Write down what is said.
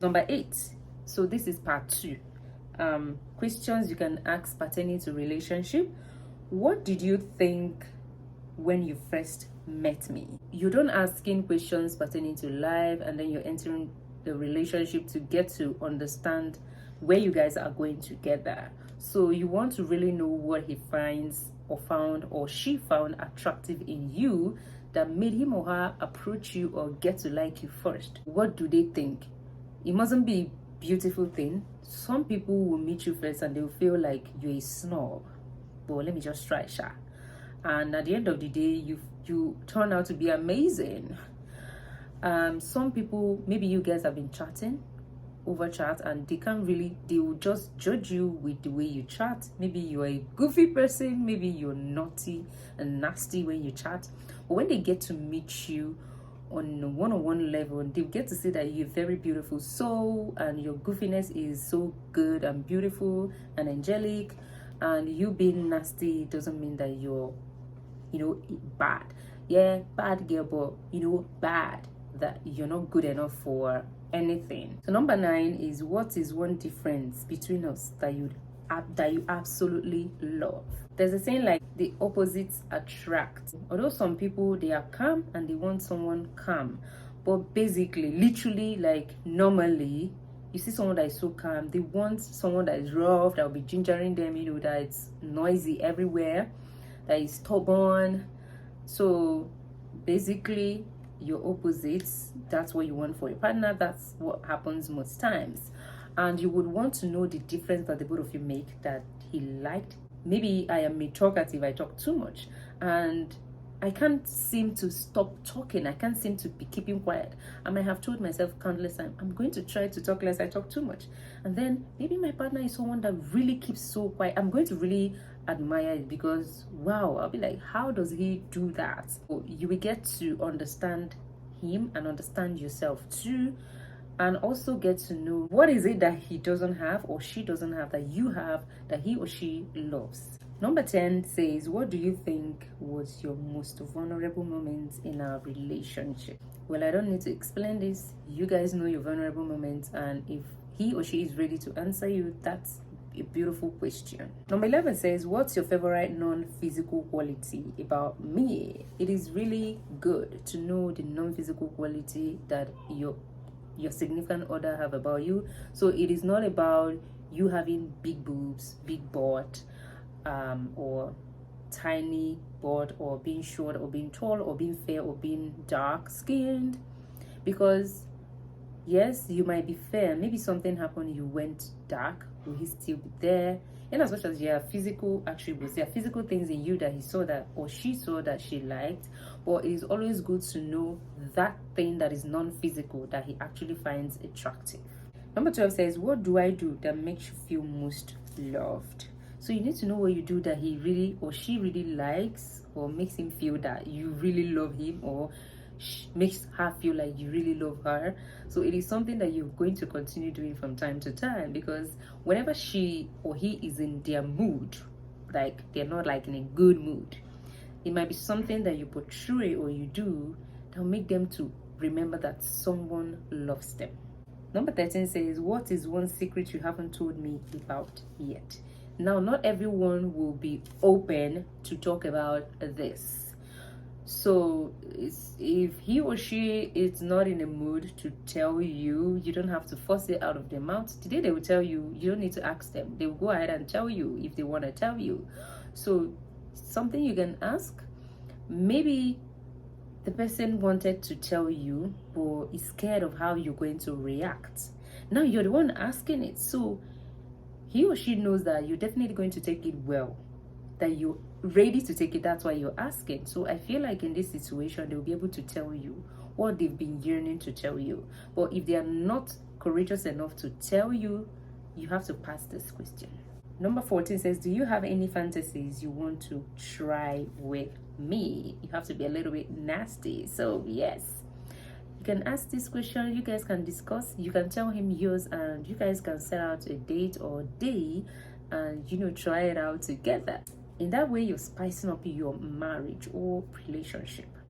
Number 8. So this is part 2. Questions you can ask pertaining to relationship. What did you think when you first met me? You don't asking questions pertaining to life and then you're entering the relationship to get to understand where you guys are going together. So you want to really know what he finds or found or she found attractive in you that made him or her approach you or get to like you first. What do they think? It mustn't be a beautiful thing. Some people will meet you first and they'll feel like you're a snob. But let me just try, Sha. And at the end of the day, you turn out to be amazing. Some people, maybe you guys have been chatting over chat and they will just judge you with the way you chat. Maybe you're a goofy person, maybe you're naughty and nasty when you chat. But when they get to meet you on a one-on-one level, they get to see that you're very beautiful soul and your goofiness is so good and beautiful and angelic, and you being nasty doesn't mean that you're bad. Yeah, bad girl, but bad that you're not good enough for anything. So number 9 is, what is one difference between us that you absolutely love? There's a saying like the opposites attract. Although some people, they are calm and they want someone calm, but basically, literally, like normally you see someone that is so calm, they want someone that is rough, that will be gingering them, that it's noisy everywhere, that is stubborn. So basically, your opposites, that's what you want for your partner. That's what happens most times. And you would want to know the difference that the both of you make that he liked. Maybe I am talkative, I talk too much, and I can't seem to stop talking. I can't seem to be keeping quiet. I might have told myself countless times, I'm going to try to talk less, I talk too much. And then maybe my partner is someone that really keeps so quiet. I'm going to really admire it because, wow, I'll be like, how does he do that? So you will get to understand him and understand yourself too, and also get to know what is it that he doesn't have or she doesn't have that you have that he or she loves. Number 10 says, what do you think was your most vulnerable moment in our relationship? Well, I don't need to explain this. You guys know your vulnerable moments, and if he or she is ready to answer you, that's a beautiful question. Number 11 says, what's your favorite non-physical quality about me? It is really good to know the non-physical quality that your significant other have about you. So it is not about you having big boobs, big butt, or tiny butt, or being short, or being tall, or being fair, or being dark skinned. Because yes, you might be fair, maybe something happened, you went dark, will he still be there? And as much as you have physical attributes, there are physical things in you that he saw that or she saw that she liked, but it is always good to know that thing that is non-physical that he actually finds attractive. Number 12 says, what do I do that makes you feel most loved? So you need to know what you do that he really or she really likes, or makes him feel that you really love him, or makes her feel like you really love her. So it is something that you're going to continue doing from time to time, because whenever she or he is in their mood, like they're not like in a good mood, it might be something that you portray or you do that'll make them to remember that someone loves them. Number 13 says, what is one secret you haven't told me about yet? Now, not everyone will be open to talk about this. So if he or she is not in a mood to tell you, you don't have to force it out of their mouth. Today they will tell you, you don't need to ask them. They will go ahead and tell you if they want to tell you. So something you can ask, maybe the person wanted to tell you but is scared of how you're going to react. Now you're the one asking it, so he or she knows that you're definitely going to take it well, that you're ready to take it. That's why you're asking. So I feel like in this situation, they'll be able to tell you what they've been yearning to tell you. But if they are not courageous enough to tell you, you have to pass this question. Number 14 says, do you have any fantasies you want to try with me? You have to be a little bit nasty. So yes, you can ask this question, you guys can discuss, you can tell him yours, and you guys can set out a date or day and try it out together. In that way, you're spicing up your marriage or relationship.